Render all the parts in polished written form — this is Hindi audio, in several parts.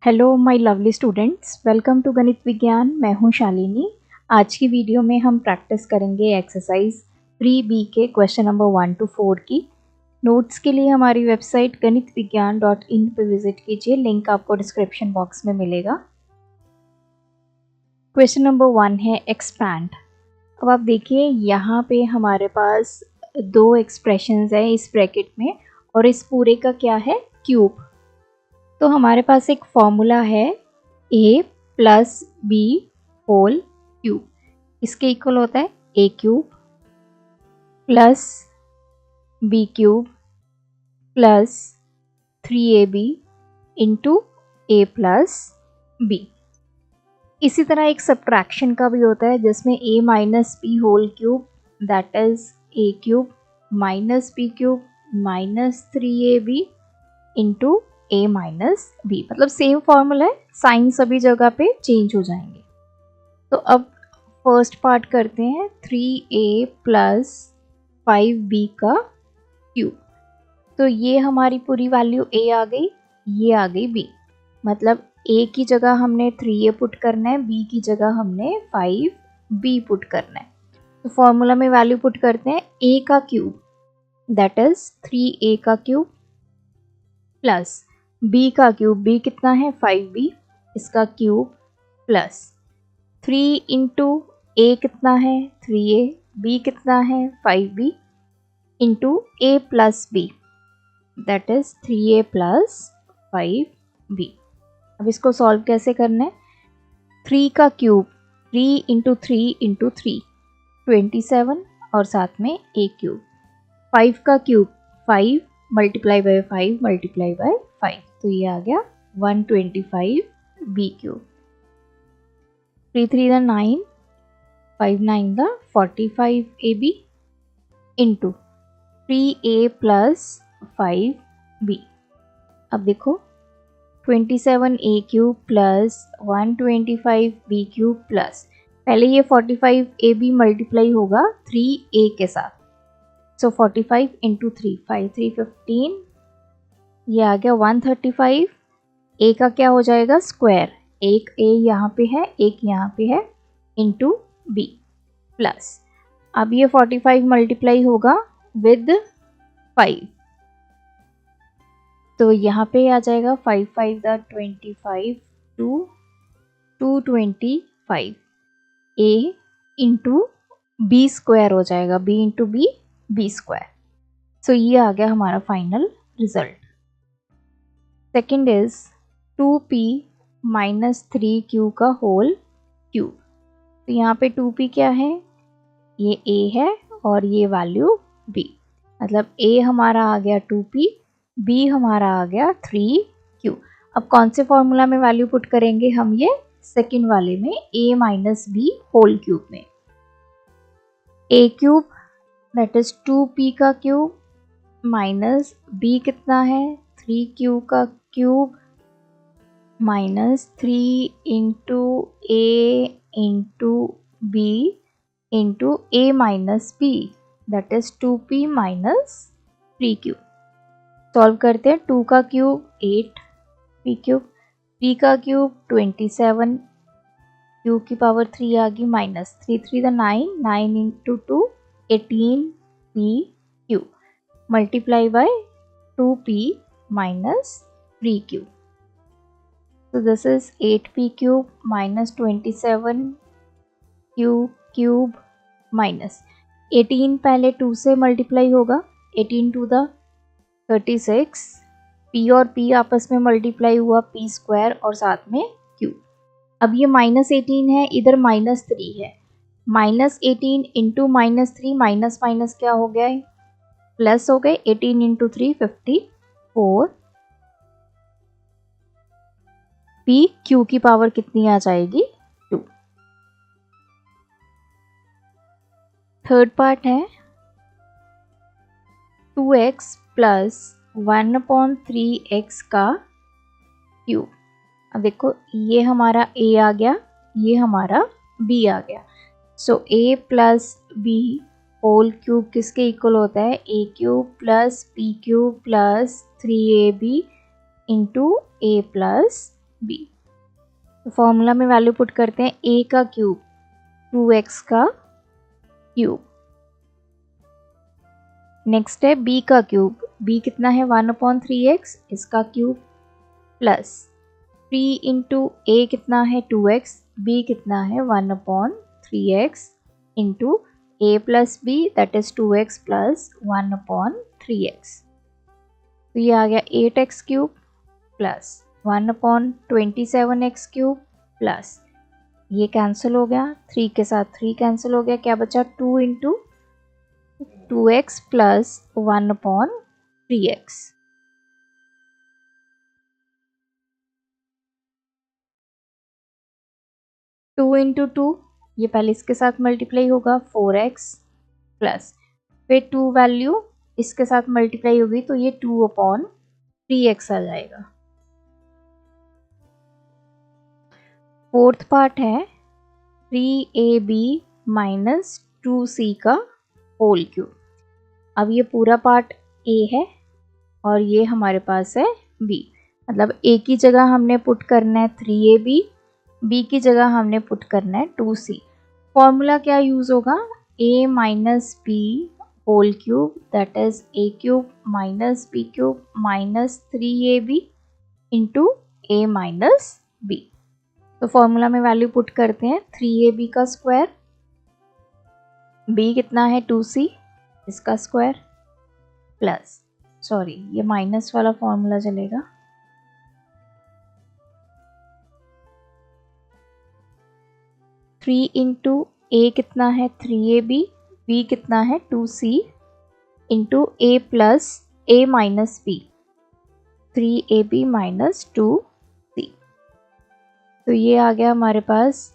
Hello my lovely students, welcome to गणित विज्ञान। मैं हूं शालिनी। आज की वीडियो में हम प्रैक्टिस करेंगे एक्सरसाइज 3B के क्वेश्चन नंबर 1 to 4 की। नोट्स के लिए हमारी वेबसाइट ganitviggyan.in पे विजिट कीजिए, लिंक आपको डिस्क्रिप्शन बॉक्स में मिलेगा। क्वेश्चन नंबर 1 है एक्सपैंड। अब आप देखिए यहाँ पे हमारे पास दो एक्सप्रेशंस है इस ब्रैकेट में और इस पूरे का क्या है, क्यूब। तो हमारे पास एक फॉर्मूला है a plus B whole cube. इसके इक्वल होता है a cube plus B cube plus 3ab into a plus B. इसी तरह एक सब्ट्रैक्शन का भी होता है जिसमें a minus B whole cube that is a cube minus B cube minus 3ab into a minus B. मतलब सेम फॉर्मूला है, साइन सभी जगह पे चेंज हो जाएंगे। तो अब फर्स्ट पार्ट करते हैं 3a प्लस 5b का क्यूब। तो ये हमारी पूरी वैल्यू a आ गई, ये आ गई b। मतलब a की जगह हमने 3a पुट करना है, b की जगह हमने 5b पुट करना है। तो फॉर्मूला में वैल्यू पुट करते हैं a का क्यूब दैट इज 3a का क्यूब प्लस b का क्यूब, b कितना है 5b, इसका क्यूब प्लस 3 इंटू a कितना है 3a, b कितना है 5b into a plus b that is 3a plus 5b। अब इसको सॉल्व कैसे करना है, 3 का क्यूब 3 इंटू 3 इंटू 3 27 और साथ में a क्यूब, 5 का cube 5 multiply by 5 multiply by 5, तो ये आ गया 125 b क्यूब। 3 3 द 9, 5 9 the 45 ab into 3a plus 5b। अब देखो 27a cube plus 125 b cube plus, पहले ये 45 ab मल्टीप्लाई होगा 3a के साथ, सो 45 इंटू 3 5 3 15, ये आ गया 135। a का क्या हो जाएगा स्क्वायर, एक a यहाँ पे है एक यहाँ पे है इंटू b प्लस, अब ये 45 मल्टीप्लाई होगा विद 5, तो यहाँ पे आ जाएगा 5 5 द 25 टू 225 a इंटू b स्क्वायर हो जाएगा, b into b square. So ये आ गया हमारा final result. Second is 2p minus 3q का होल क्यूब। तो यहाँ पे 2p क्या है, ये a है और ये वैल्यू b, मतलब a हमारा आ गया 2p, b हमारा आ गया 3q। अब कौन से फॉर्मूला में वैल्यू पुट करेंगे हम, ये सेकेंड वाले में a minus b whole cube में। a cube that is 2p का क्यूब माइनस b कितना है 3q का cube minus 3 into a into b into a minus b that is 2p minus 3q। Solve करते हैं, 2 का क्यूब 8 p क्यूब, 3 का क्यूब 27, q की पावर 3 आ गई माइनस 3 3 द 9 9 into 2 18 p cube multiply by 2p minus 3q. So this is 8p cube minus 27q cube minus 18 पहले 2 से मल्टीप्लाई होगा, 18 टू द 36, p और p आपस में मल्टीप्लाई हुआ p स्क्वायर और साथ में q। अब ये माइनस 18 है, इधर माइनस 3 है, minus 18 into minus 3, minus minus क्या हो गया है प्लस हो गए, 18 इंटू 3 54, p q की पावर कितनी आ जाएगी 2। थर्ड पार्ट है 2x प्लस 1/3x का क्यूब। अब देखो ये हमारा a आ गया, ये हमारा b आ गया, so a plus b whole cube किसके इक्वल होता है, a cube plus b cube plus 3ab into a plus B. तो फॉर्मूला में वैल्यू पुट करते हैं, a का क्यूब 2x का क्यूब। नेक्स्ट है b का क्यूब, b कितना है 1/3x, इसका क्यूब, प्लस 3 इंटू a कितना है 2x, b कितना है 1/3x into a plus b that is 2x plus 1/3x। तो ये आ गया 8x cube plus 1/27x cube plus ये कैंसिल हो गया, 3 के साथ 3 कैंसिल हो गया, क्या बचा 2 into 2x plus 1/3x। Two into two, ये पहले इसके साथ मल्टीप्लाई होगा 4x प्लस फिर 2 वैल्यू इसके साथ मल्टीप्लाई होगी तो ये 2/3x आ जाएगा। फोर्थ पार्ट है 3ab माइनस 2c का होल क्यूब। अब ये पूरा पार्ट a है और ये हमारे पास है b, मतलब a की जगह हमने पुट करना है 3ab, b की जगह हमने पुट करना है 2c। फॉर्मूला क्या यूज होगा, a minus b whole cube that is a cube minus b cube minus 3ab into a minus b। तो फॉर्मूला में वैल्यू पुट करते हैं, 3ab का स्क्वायर, b कितना है 2c इसका स्क्वायर, प्लस सॉरी ये माइनस वाला फॉर्मूला चलेगा, थ्री इंटू a कितना है 3ab, b कितना है 2c into a plus a minus b 3ab minus 2c। तो ये आ गया हमारे पास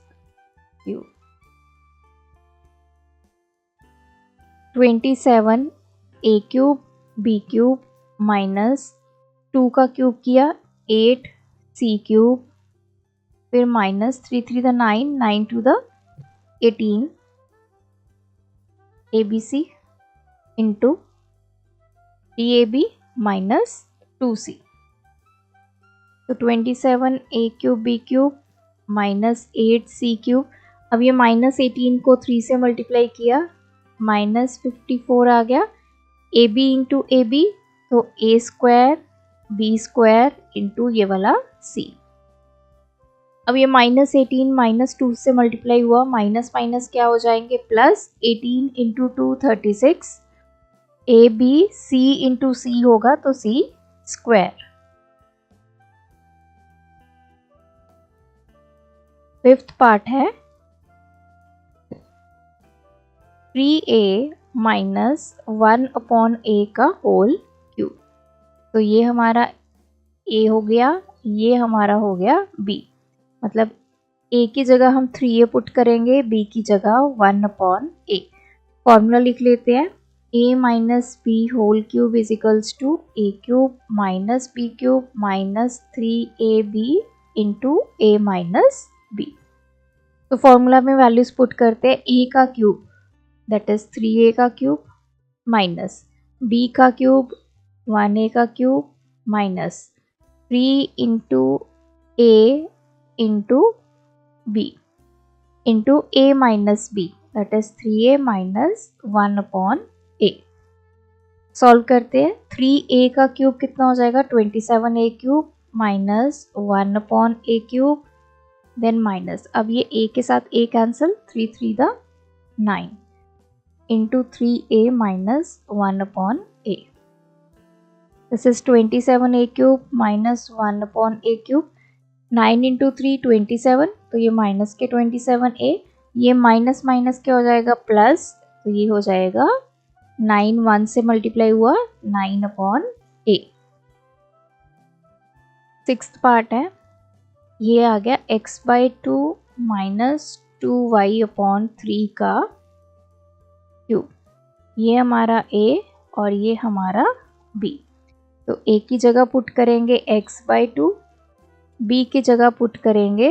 cube 27 a cube b cube minus 2 का क्यूब किया 8 c क्यूब, फिर माइनस 3 3 द 9 9 टू द 18 abc into dab minus 2c। तो 27 a cube b cube minus 8 c cube, अब ये माइनस 18 को 3 से मल्टीप्लाई किया माइनस 54 आ गया, A B into A B तो a square b square into ये वाला c। अब ये माइनस 18 माइनस 2 से मल्टीप्लाई हुआ, माइनस माइनस क्या हो जाएंगे plus 18 into 2 36, A B C into C होगा तो c स्क्वायर। फिफ्थ पार्ट है 3a माइनस 1/a का होल क्यूब। तो ये हमारा a हो गया, ये हमारा हो गया b, मतलब a की जगह हम 3a पुट करेंगे, b की जगह 1/a। फॉर्मूला लिख लेते हैं, a minus b whole cube is equals to a cube minus b cube minus 3ab into a minus b। तो फॉर्मूला में वैल्यूज पुट करते हैं, a का क्यूब दैट इज 3a का क्यूब माइनस b का क्यूब 1a का cube minus 3 into a into b into a minus b that is 3a minus 1/a। Solve करते हैं, 3a का क्यूब कितना हो जाएगा 27a cube minus 1/a cube then minus, अब ये a के साथ a कैंसिल 3 3 द 9 into 3a minus 1/a। This is 27a cube minus 1/a cube, 9 into 3 27, तो ये माइनस के 27a, ये माइनस माइनस क्या हो जाएगा प्लस, तो ये हो जाएगा 9 1 से मल्टीप्लाई हुआ 9/a। सिक्स्थ पार्ट है, ये आ गया x/2 माइनस 2y/3 का क्यूब। ये हमारा a और ये हमारा b। तो a की जगह पुट करेंगे x/2, b की जगह पुट करेंगे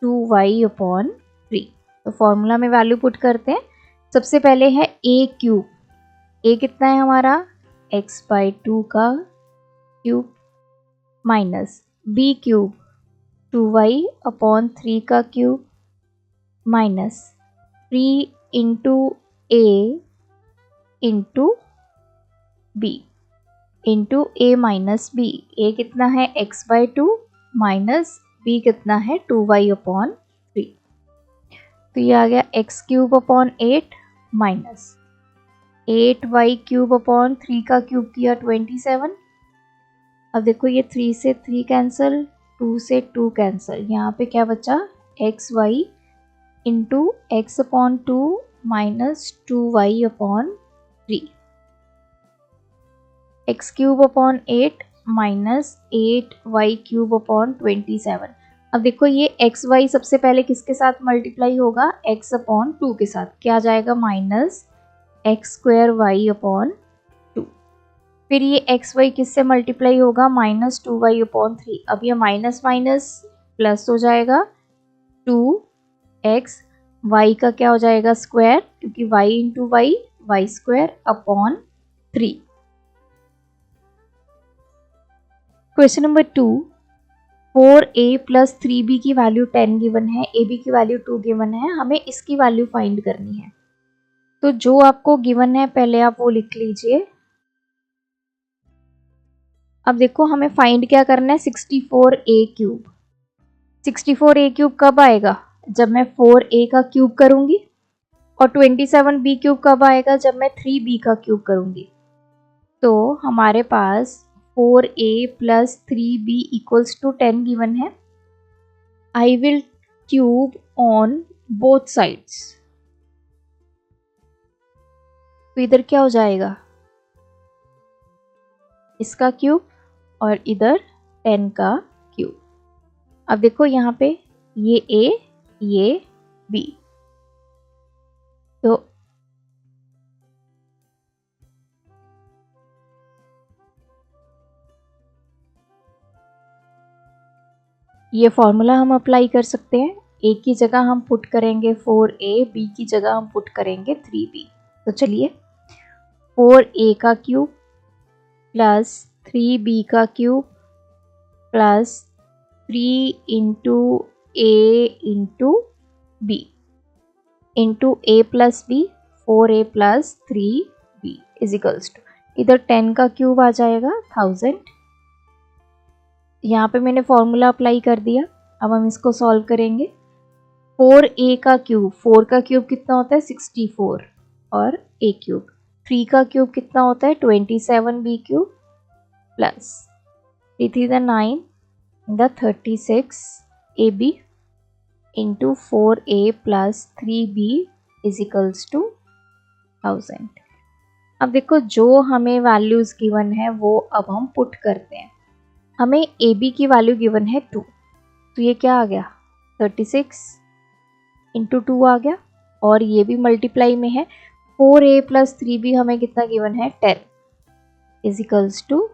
2y/3। तो फॉर्मूला में वैल्यू पुट करते हैं, सबसे पहले है a क्यूब, a कितना है हमारा x/2 का cube minus b cube 2y upon 3 का क्यूब माइनस 3 इंटू ए इंटू बी इंटू ए माइनस बी। ए कितना है x/2 माइनस बी कितना है 2y अपॉन 3। तो ये आ गया x cube upon 8 minus 8y cube upon 3 का क्यूब किया 27। अब देखो ये 3 से 3 कैंसिल, 2 से 2 कैंसिल, यहाँ पे क्या बचा xy into x upon 2 minus 2y upon 3। X cube upon 8 minus 8y cube upon 27। अब देखो ये एक्स वाई सबसे पहले किसके साथ मल्टीप्लाई होगा, x अपॉन 2 के साथ, क्या जाएगा minus X square Y upon 2। फिर ये एक्स वाई किससे मल्टीप्लाई होगा, माइनस 2y अपॉन 3। अब ये माइनस माइनस प्लस हो जाएगा, 2x y का क्या हो जाएगा स्क्वायर, क्योंकि y into Y Y square upon 3। Question number 2, 4a plus 3b की वैल्यू 10 गिवन है, ab की वैल्यू 2 गिवन है, हमें इसकी वैल्यू फाइंड करनी है। तो जो आपको गिवन है पहले आप वो लिख लीजिए। अब देखो हमें फाइंड क्या करना है, 64a क्यूब। 64a क्यूब कब आएगा, जब मैं 4a का क्यूब करूंगी, और 27b क्यूब कब आएगा, जब मैं 3b का क्यूब करूंगी। तो हमारे पास 4a plus 3b equals to 10 given है। I will cube on both sides. तो इधर क्या हो जाएगा, इसका क्यूब और इधर 10 का क्यूब। अब देखो यहाँ पे ये a ये b, तो ये फॉर्मूला हम अप्लाई कर सकते हैं। a की जगह हम पुट करेंगे 4a, b की जगह हम पुट करेंगे 3b। तो चलिए 4a का क्यूब प्लस 3b का cube plus 3 into a into b into a plus b, 4a plus 3b is equals to, इधर 10 का क्यूब आ जाएगा 1000। यहाँ पे मैंने फॉर्मूला अप्लाई कर दिया। अब हम इसको सॉल्व करेंगे। 4a का क्यूब, 4 का क्यूब कितना होता है 64 और a क्यूब, 3 का क्यूब कितना होता है 27b क्यूब प्लस 3 3 द 9 द 36 ab into 4a plus 3b is equals to 1000। अब देखो जो हमें वैल्यूज गिवन है वो अब हम पुट करते हैं। हमें AB की वैल्यू गिवन है 2, तो ये क्या आ गया 36 इंटू 2 आ गया, और ये भी मल्टीप्लाई में है। 4a प्लस 3b हमें कितना गिवन है 10 इज इक्वल्स टू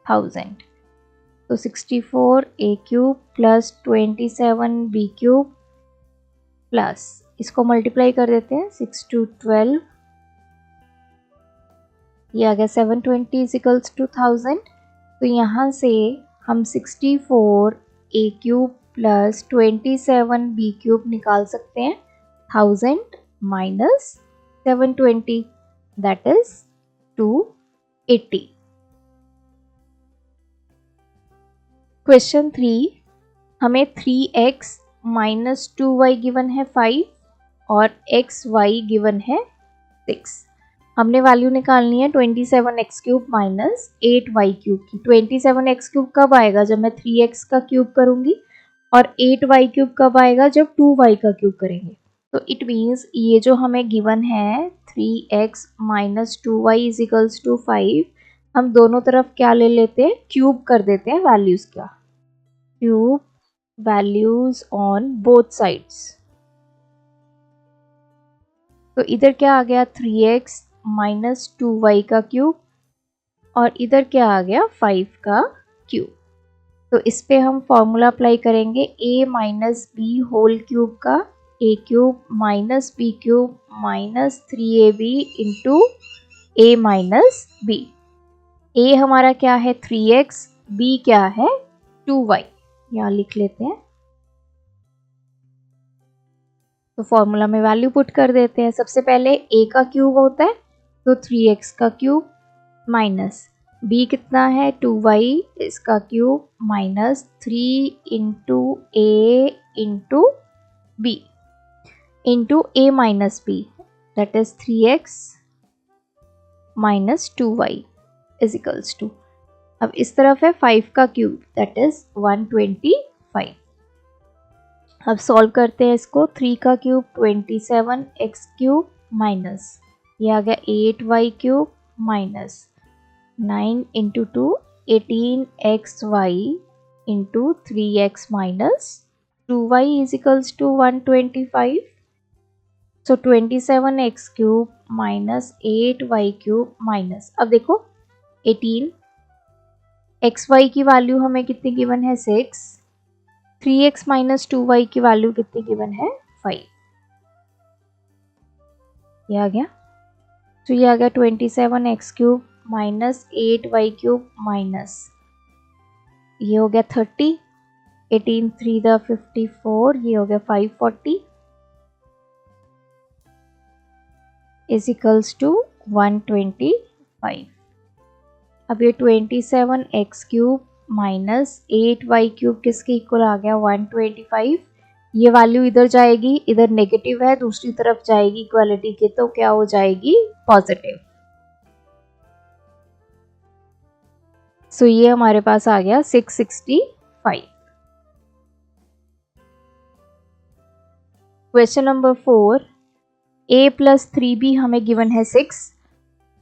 1000। तो 64a cube plus 27b cube plus इसको मल्टीप्लाई कर देते हैं 6 टू 12, ये आ गया 720 इज इक्वल्स टू 1000। तो यहाँ से हम 64a cube plus 27b cube निकाल सकते हैं। 1000 माइनस 720 दैट इज 280। क्वेश्चन 3, हमें 3x माइनस 2y गिवन है 5 और xy गिवन है 6। हमने वैल्यू निकालनी है 27x cube minus 8y cube की। 27x क्यूब कब आएगा, जब मैं 3x का क्यूब करूंगी, और 8y क्यूब कब आएगा, जब 2y का क्यूब करेंगे। तो इट मीन्स ये जो हमें गिवन है 3x minus 2y is equals to 5, हम दोनों तरफ क्या ले लेते हैं, क्यूब कर देते हैं वैल्यूज का, cube values on both sides. तो इधर क्या आ गया 3x माइनस 2y का क्यूब, और इधर क्या आ गया 5 का क्यूब। तो इस पे हम फॉर्मूला अप्लाई करेंगे a minus B whole cube का, a cube minus B cube minus 3ab into a minus B. a हमारा क्या है 3x, b क्या है 2y, यहाँ लिख लेते हैं तो फॉर्मूला में वैल्यू पुट कर देते हैं। सबसे पहले a का क्यूब होता है तो 3x का क्यूब माइनस b कितना है 2y इसका cube minus 3 into a into b into a minus b that is 3x minus 2y is equals to, अब इस तरफ है 5 का क्यूब दैट इज 125। अब सॉल्व करते हैं इसको। 3 का क्यूब 27x क्यूब माइनस ये आ गया 8y cube minus 9 into 2 18xy into 3x minus 2y is equals to 125। So 27x cube minus 8y cube minus, अब देखो 18 xy की वैल्यू हमें कितनी गिवन है 6, 3x माइनस 2y की वैल्यू कितनी गिवन है 5। ये आ गया, तो ये आ गया 27x cube minus 8y cube minus ये हो गया 30, 18 3 द 54 ये हो गया 540 इज इक्वल्स टू 125। अब ये 27x cube minus 8y cube किसके इक्वल आ गया 125। ये वैल्यू इधर जाएगी, इधर नेगेटिव है, दूसरी तरफ जाएगी इक्वालिटी के तो क्या हो जाएगी पॉजिटिव। सो ये हमारे पास आ गया 665। Question number 4, a plus 3b हमें गिवन है 6।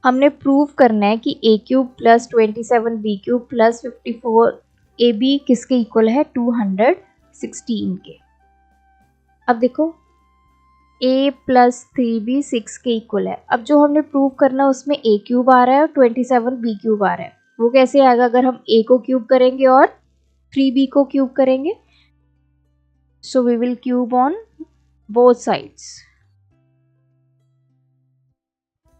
हमने प्रूव करना है कि a cube plus 27b cube plus 54ab किसके इक्वल है 216 के। अब देखो a प्लस 3b 6 के इक्वल है। अब जो हमने प्रूव करना है उसमें a क्यूब आ रहा है और 27b क्यूब आ रहा है। वो कैसे आएगा अगर हम a को क्यूब करेंगे और 3b को क्यूब करेंगे। So we will cube on both sides.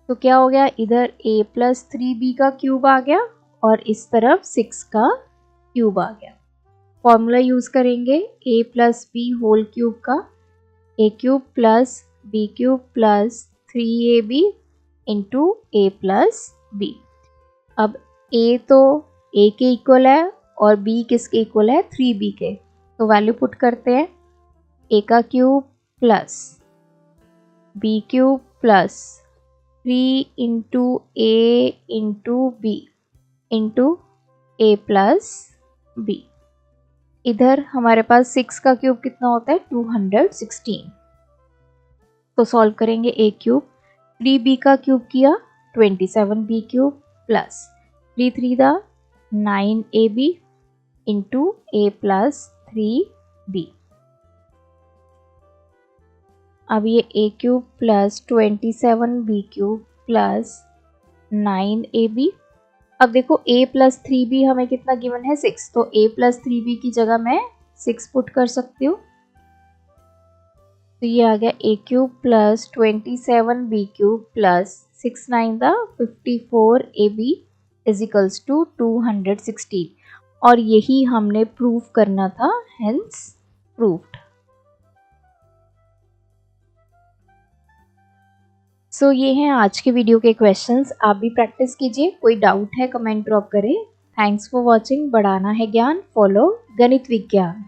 तो क्या हो गया, इधर a प्लस 3b का क्यूब आ गया और इस तरफ 6 का क्यूब आ गया। फॉर्मूला यूज करेंगे a plus B whole cube का, a cube plus b cube plus 3ab into a plus b। अब a तो a के इक्वल है और b किसके इक्वल है 3b के, तो वैल्यू पुट करते हैं। a का cube plus b cube plus 3 into a into b into a plus b। इधर हमारे पास 6 का क्यूब कितना होता है 216। तो सॉल्व करेंगे a क्यूब 3b का क्यूब किया 27b क्यूब प्लस 3 3 दा 9ab into a plus 3b। अब ये a cube plus 27b cube plus 9ab। अब देखो a प्लस 3b हमें कितना गिवन है 6, तो a प्लस 3b की जगह मैं 6 पुट कर सकती हूँ। तो ये आ गया a cube plus 27b cube plus 6 9 द 54ab इज इक्वल्स टू 216 और यही हमने प्रूव करना था, हेंस प्रूव्ड। सो ये हैं आज के वीडियो के क्वेश्चंस। आप भी प्रैक्टिस कीजिए, कोई डाउट है कमेंट ड्रॉप करें। Thanks for watching. बढ़ाना है ज्ञान, फॉलो गणित विज्ञान।